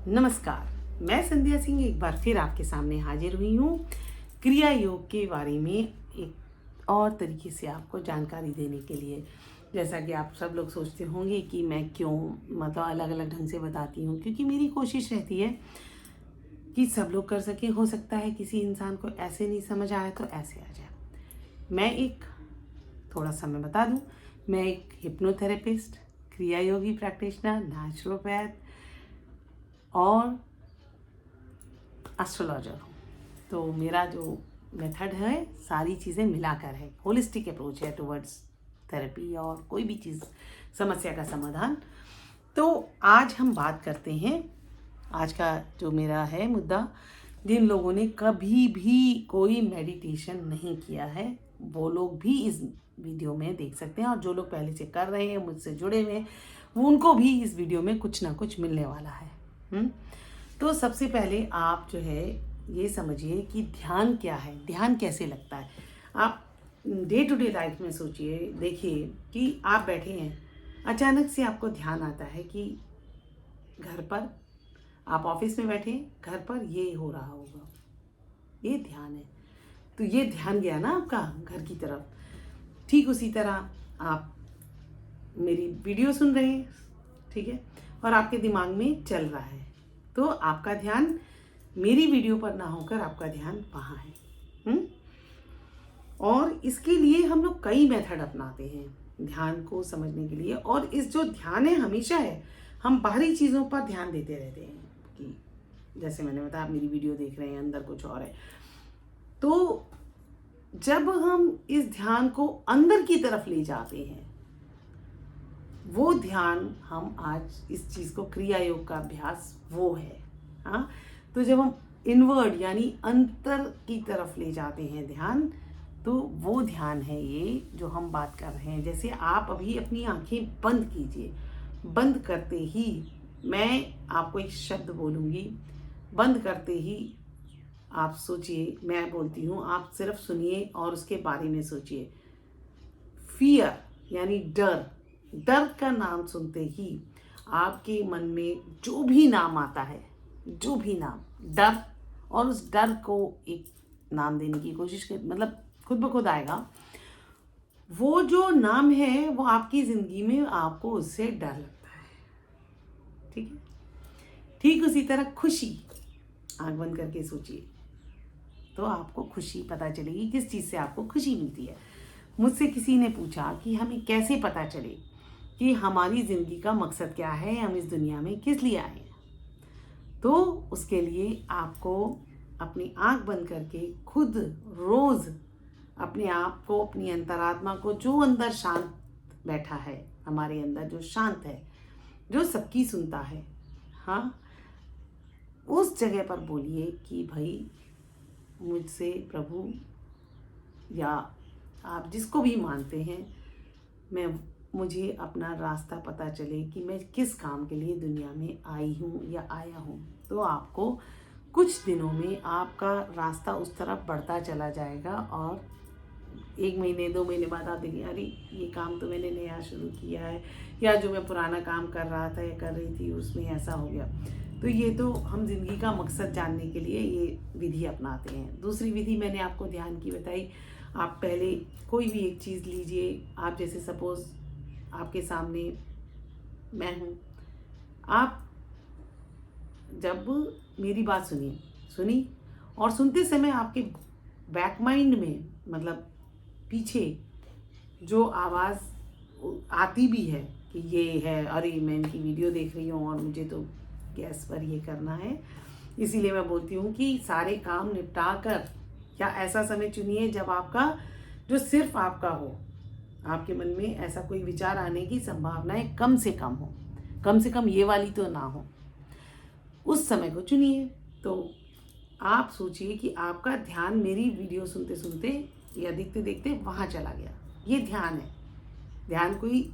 नमस्कार, मैं संध्या सिंह एक बार फिर आपके सामने हाजिर हुई हूँ क्रिया योग के बारे में एक और तरीके से आपको जानकारी देने के लिए। जैसा कि आप सब लोग सोचते होंगे कि मैं क्यों मतलब अलग अलग ढंग से बताती हूँ, क्योंकि मेरी कोशिश रहती है कि सब लोग कर सकें। हो सकता है किसी इंसान को ऐसे नहीं समझ आए तो ऐसे आ जाए। मैं एक थोड़ा सा मैं बता दूँ, मैं एक हिप्नोथेरेपिस्ट, क्रिया योगी प्रैक्टिशनर, नेचुरोपैथ और एस्ट्रोलॉजर हूँ। तो मेरा जो मेथड है सारी चीज़ें मिलाकर है, होलिस्टिक अप्रोच है टुवर्ड्स थेरेपी और कोई भी चीज़ समस्या का समाधान। तो आज हम बात करते हैं, आज का जो मेरा है मुद्दा, जिन लोगों ने कभी भी कोई मेडिटेशन नहीं किया है वो लोग भी इस वीडियो में देख सकते हैं, और जो लोग पहले से कर रहे हैं, मुझसे जुड़े हुए हैं, वो उनको भी इस वीडियो में कुछ ना कुछ मिलने वाला है। तो सबसे पहले आप जो है ये समझिए कि ध्यान क्या है, ध्यान कैसे लगता है। आप डे टू डे लाइफ में सोचिए, देखिए कि आप बैठे हैं, अचानक से आपको ध्यान आता है कि घर पर, आप ऑफिस में बैठे, घर पर ये हो रहा होगा, ये ध्यान है। तो ये ध्यान गया ना आपका घर की तरफ। ठीक उसी तरह आप मेरी वीडियो सुन रहे हैं, ठीक है, और आपके दिमाग में चल रहा है, तो आपका ध्यान मेरी वीडियो पर ना होकर आपका ध्यान वहाँ है। और इसके लिए हम लोग कई मेथड अपनाते हैं ध्यान को समझने के लिए। और इस जो ध्यान है हमेशा है, हम बाहरी चीज़ों पर ध्यान देते रहते हैं कि जैसे मैंने बताया, आप मेरी वीडियो देख रहे हैं, अंदर कुछ और है। तो जब हम इस ध्यान को अंदर की तरफ ले जाते हैं, वो ध्यान हम आज इस चीज़ को क्रिया योग का अभ्यास वो है। हाँ, तो जब हम इनवर्ड यानी अंतर की तरफ ले जाते हैं ध्यान, तो वो ध्यान है ये जो हम बात कर रहे हैं। जैसे आप अभी अपनी आंखें बंद कीजिए, बंद करते ही मैं आपको एक शब्द बोलूँगी, बंद करते ही आप सोचिए, मैं बोलती हूँ, आप सिर्फ सुनिए और उसके बारे में सोचिए। फियर यानी डर, डर का नाम सुनते ही आपके मन में जो भी नाम आता है, जो भी नाम, डर, और उस डर को एक नाम देने की कोशिश कर, मतलब खुद ब खुद आएगा। वो जो नाम है वो आपकी ज़िंदगी में आपको उससे डर लगता है, ठीक है। ठीक उसी तरह खुशी, आंख बंद करके सोचिए तो आपको खुशी पता चलेगी, किस चीज़ से आपको खुशी मिलती है। मुझसे किसी ने पूछा कि हमें कैसे पता चले कि हमारी ज़िंदगी का मकसद क्या है, हम इस दुनिया में किस लिए आए हैं। तो उसके लिए आपको अपनी आंख बंद करके खुद रोज़ अपने आप को, अपनी अंतरात्मा को, जो अंदर शांत बैठा है हमारे अंदर, जो शांत है, जो सबकी सुनता है, हाँ, उस जगह पर बोलिए कि भाई मुझसे प्रभु, या आप जिसको भी मानते हैं, मुझे अपना रास्ता पता चले कि मैं किस काम के लिए दुनिया में आई हूँ या आया हूँ। तो आपको कुछ दिनों में आपका रास्ता उस तरफ बढ़ता चला जाएगा, और 1 महीने 2 महीने बाद आप देखेंगे, अरे ये काम तो मैंने नया शुरू किया है, या जो मैं पुराना काम कर रहा था या कर रही थी उसमें ऐसा हो गया। तो ये तो हम जिंदगी का मकसद जानने के लिए ये विधि अपनाते हैं। दूसरी विधि मैंने आपको ध्यान की बताई। आप पहले कोई भी एक चीज़ लीजिए, आप जैसे सपोज़ आपके सामने मैं हूँ, आप जब मेरी बात सुनी और सुनते समय आपके बैक माइंड में, मतलब पीछे जो आवाज़ आती भी है कि ये है, अरे मैं इनकी वीडियो देख रही हूँ और मुझे तो गैस पर ये करना है, इसीलिए मैं बोलती हूँ कि सारे काम निपटा कर, या ऐसा समय चुनिए जब आपका, जो सिर्फ आपका हो, आपके मन में ऐसा कोई विचार आने की संभावनाएं कम से कम हो, कम से कम ये वाली तो ना हो, उस समय को चुनिए। तो आप सोचिए कि आपका ध्यान मेरी वीडियो सुनते सुनते या देखते देखते वहाँ चला गया। ये ध्यान है। ध्यान कोई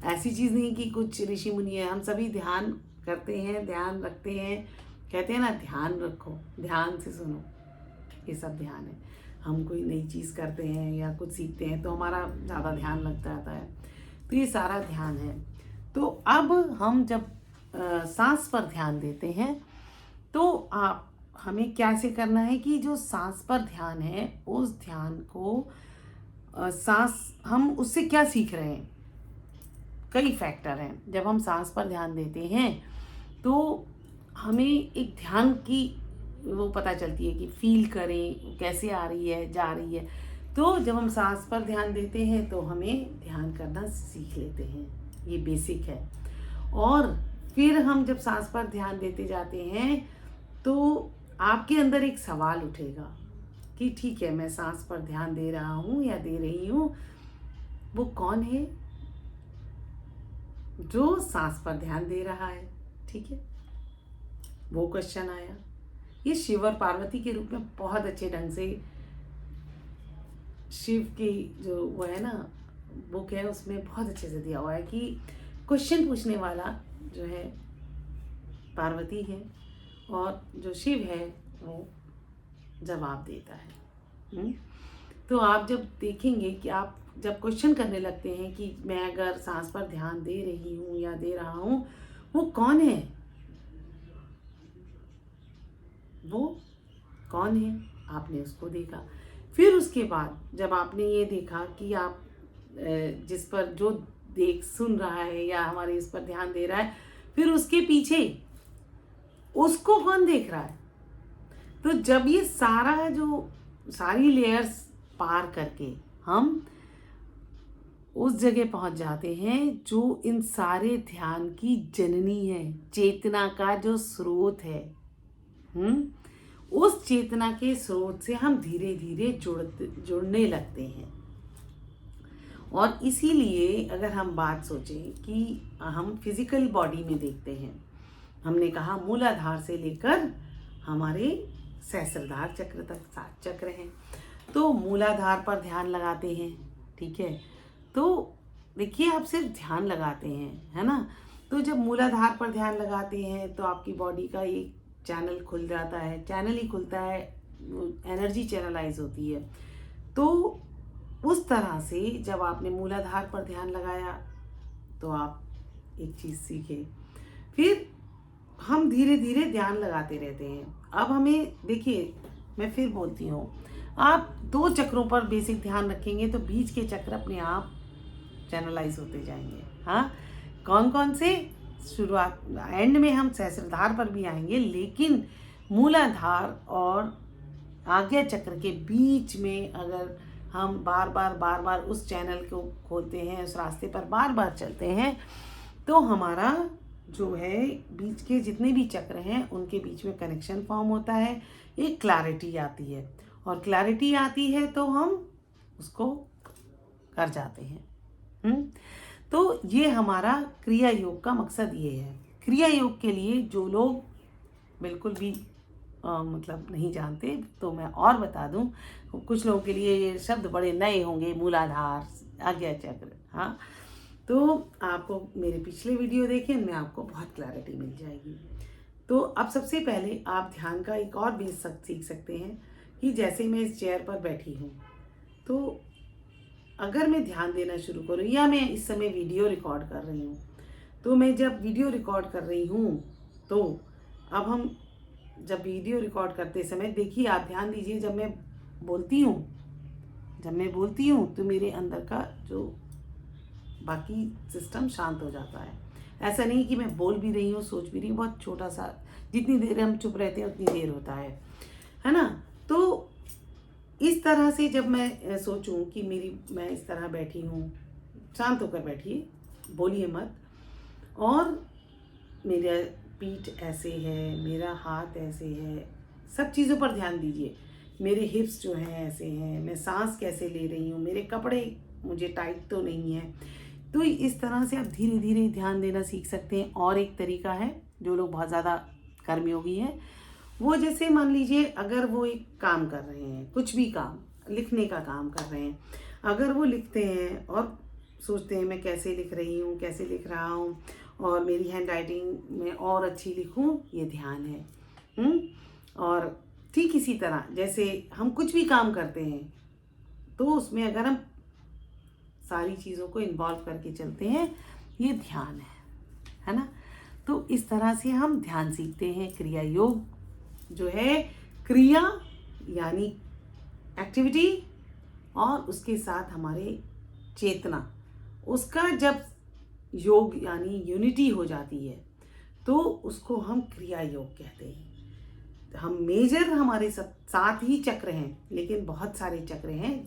ऐसी चीज़ नहीं कि कुछ ऋषि मुनि है, हम सभी ध्यान करते हैं, ध्यान रखते हैं, कहते हैं ना ध्यान रखो, ध्यान से सुनो, ये सब ध्यान है। हम कोई नई चीज़ करते हैं या कुछ सीखते हैं तो हमारा ज़्यादा ध्यान लगता रहता है, तो ये सारा ध्यान है। तो अब हम जब सांस पर ध्यान देते हैं तो आप हमें क्या से करना है कि जो सांस पर ध्यान है उस ध्यान को सांस हम उससे क्या सीख रहे हैं, कई फैक्टर हैं। जब हम सांस पर ध्यान देते हैं तो हमें एक ध्यान की वो पता चलती है कि फील करें कैसे आ रही है जा रही है। तो जब हम सांस पर ध्यान देते हैं तो हमें ध्यान करना सीख लेते हैं, ये बेसिक है। और फिर हम जब सांस पर ध्यान देते जाते हैं तो आपके अंदर एक सवाल उठेगा कि ठीक है, मैं सांस पर ध्यान दे रहा हूँ या दे रही हूँ, वो कौन है जो सांस पर ध्यान दे रहा है। ठीक है, वो क्वेश्चन आया। ये शिव और पार्वती के रूप में बहुत अच्छे ढंग से शिव की जो वो है ना बुक है उसमें बहुत अच्छे से दिया हुआ है कि क्वेश्चन पूछने वाला जो है पार्वती है और जो शिव है वो जवाब देता है। तो आप जब देखेंगे कि आप जब क्वेश्चन करने लगते हैं कि मैं अगर सांस पर ध्यान दे रही हूँ या दे रहा हूँ, वो कौन है, वो कौन है, आपने उसको देखा। फिर उसके बाद जब आपने ये देखा कि आप जिस पर जो देख सुन रहा है या हमारे इस पर ध्यान दे रहा है, फिर उसके पीछे उसको कौन देख रहा है। तो जब ये सारा जो सारी लेयर्स पार करके हम उस जगह पहुंच जाते हैं जो इन सारे ध्यान की जननी है, चेतना का जो स्रोत है। उस चेतना के स्रोत से हम धीरे धीरे जुड़ने लगते हैं। और इसीलिए अगर हम बात सोचें कि हम फिजिकल बॉडी में देखते हैं, हमने कहा मूलाधार से लेकर हमारे सहस्त्रधार चक्र तक 7 चक्र हैं। तो मूलाधार पर ध्यान लगाते हैं, ठीक है। तो देखिए आप सिर्फ ध्यान लगाते हैं, है ना। तो जब मूलाधार पर ध्यान लगाते हैं तो आपकी बॉडी का एक चैनल खुल जाता है, चैनल ही खुलता है, एनर्जी चैनलाइज होती है। तो उस तरह से जब आपने मूलाधार पर ध्यान लगाया तो आप एक चीज़ सीखे। फिर हम धीरे धीरे ध्यान लगाते रहते हैं। अब हमें देखिए, मैं फिर बोलती हूँ, आप 2 चक्रों पर बेसिक ध्यान रखेंगे तो बीच के चक्र अपने आप चैनलाइज होते जाएंगे। हाँ, कौन कौन से, शुरुआत एंड में हम सहस्त्रधार पर भी आएंगे, लेकिन मूलाधार और आज्ञा चक्र के बीच में अगर हम बार बार उस चैनल को खोलते हैं, उस रास्ते पर बार बार चलते हैं, तो हमारा जो है बीच के जितने भी चक्र हैं उनके बीच में कनेक्शन फॉर्म होता है, एक क्लैरिटी आती है। और क्लैरिटी आती है तो हम उसको कर जाते हैं। तो ये हमारा क्रिया योग का मकसद ये है। क्रिया योग के लिए जो लोग बिल्कुल भी मतलब नहीं जानते, तो मैं और बता दूं, कुछ लोगों के लिए ये शब्द बड़े नए होंगे, मूलाधार, आज्ञा चक्र। हाँ, तो आपको मेरे पिछले वीडियो देखें, इनमें आपको बहुत क्लैरिटी मिल जाएगी। तो अब सबसे पहले आप ध्यान का एक और बेसिक सीख सकते हैं कि जैसे मैं इस चेयर पर बैठी हूँ, तो अगर मैं ध्यान देना शुरू करूँ या मैं इस समय वीडियो रिकॉर्ड कर रही हूँ, तो मैं जब वीडियो रिकॉर्ड कर रही हूँ, तो अब हम जब वीडियो रिकॉर्ड करते समय देखिए, आप ध्यान दीजिए, जब मैं बोलती हूँ तो मेरे अंदर का जो बाकी सिस्टम शांत हो जाता है। ऐसा नहीं कि मैं बोल भी रही हूँ, सोच भी रही हूँ, बहुत छोटा सा, जितनी देर हम चुप रहते हैं उतनी देर होता है ना। तो इस तरह से जब मैं सोचूं कि मैं इस तरह बैठी हूँ, शांत होकर बैठिए, बोलिए मत, और मेरा पीठ ऐसे है, मेरा हाथ ऐसे है, सब चीज़ों पर ध्यान दीजिए। मेरे हिप्स जो हैं ऐसे हैं, मैं सांस कैसे ले रही हूँ, मेरे कपड़े मुझे टाइट तो नहीं है। तो इस तरह से आप धीरे धीरे ध्यान देना सीख सकते हैं। और एक तरीका है, जो लोग बहुत ज़्यादा कर्मयोगी हैं, वो जैसे मान लीजिए अगर वो एक काम कर रहे हैं, कुछ भी काम, लिखने का काम कर रहे हैं, अगर वो लिखते हैं और सोचते हैं मैं कैसे लिख रही हूँ, कैसे लिख रहा हूँ, और मेरी हैंड राइटिंग में और अच्छी लिखूँ, ये ध्यान है। और ठीक इसी तरह जैसे हम कुछ भी काम करते हैं तो उसमें अगर हम सारी चीज़ों को इन्वॉल्व करके चलते हैं, ये ध्यान है ना। तो इस तरह से हम ध्यान सीखते हैं, क्रिया योग जो है क्रिया यानी एक्टिविटी और उसके साथ हमारे चेतना, उसका जब योग यानी यूनिटी हो जाती है तो उसको हम क्रिया योग कहते हैं। हम मेजर हमारे सब 7 ही चक्र हैं, लेकिन बहुत सारे चक्र हैं,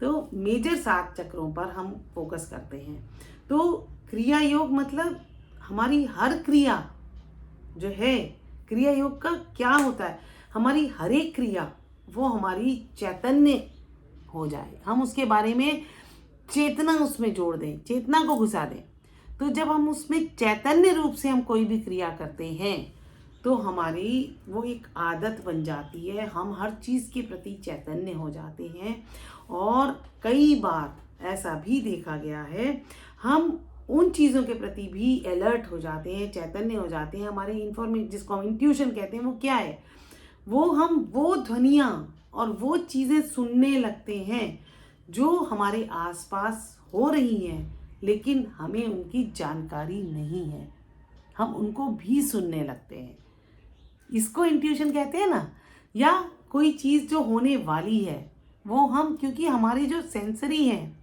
तो मेजर 7 चक्रों पर हम फोकस करते हैं। तो क्रिया योग मतलब हमारी हर क्रिया जो है, क्रिया योग का क्या होता है, हमारी हर एक क्रिया वो हमारी चैतन्य हो जाए, हम उसके बारे में चेतना उसमें जोड़ दें, चेतना को घुसा दें। तो जब हम उसमें चैतन्य रूप से हम कोई भी क्रिया करते हैं तो हमारी वो एक आदत बन जाती है, हम हर चीज़ के प्रति चैतन्य हो जाते हैं। और कई बार ऐसा भी देखा गया है, हम उन चीज़ों के प्रति भी अलर्ट हो जाते हैं, चैतन्य हो जाते हैं। हमारे जिसको हम इंट्यूशन कहते हैं, वो क्या है, हम वो ध्वनियाँ और वो चीज़ें सुनने लगते हैं जो हमारे आसपास हो रही हैं, लेकिन हमें उनकी जानकारी नहीं है, हम उनको भी सुनने लगते हैं। इसको इंट्यूशन कहते हैं ना। या कोई चीज़ जो होने वाली है वो हम, क्योंकि हमारे जो सेंसरी हैं,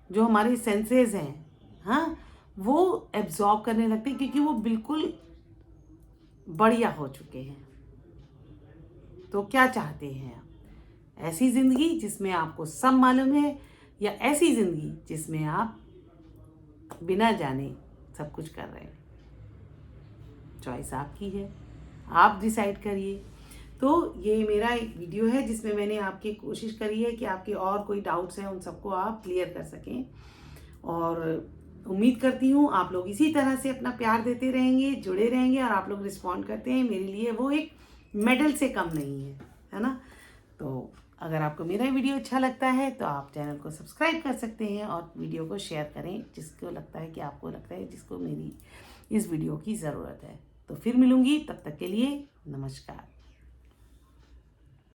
जो हमारे सेंसेस हैं, हाँ, वो एब्जॉर्ब करने लगते हैं, क्योंकि वो बिल्कुल बढ़िया हो चुके हैं। तो क्या चाहते हैं आप, ऐसी ज़िंदगी जिसमें आपको सब मालूम है, या ऐसी ज़िंदगी जिसमें आप बिना जाने सब कुछ कर रहे हैं? चॉइस आपकी है, आप डिसाइड करिए। तो ये मेरा एक वीडियो है जिसमें मैंने आपकी कोशिश करी है कि आपके और कोई डाउट्स हैं उन सबको आप क्लियर कर सकें, और उम्मीद करती हूँ आप लोग इसी तरह से अपना प्यार देते रहेंगे, जुड़े रहेंगे, और आप लोग रिस्पॉन्ड करते हैं। मेरे लिए वो एक मेडल से कम नहीं है ना। तो अगर आपको मेरा वीडियो अच्छा लगता है तो आप चैनल को सब्सक्राइब कर सकते हैं और वीडियो को शेयर करें जिसको लगता है कि आपको लगता है जिसको मेरी इस वीडियो की ज़रूरत है। तो फिर मिलूंगी, तब तक के लिए नमस्कार।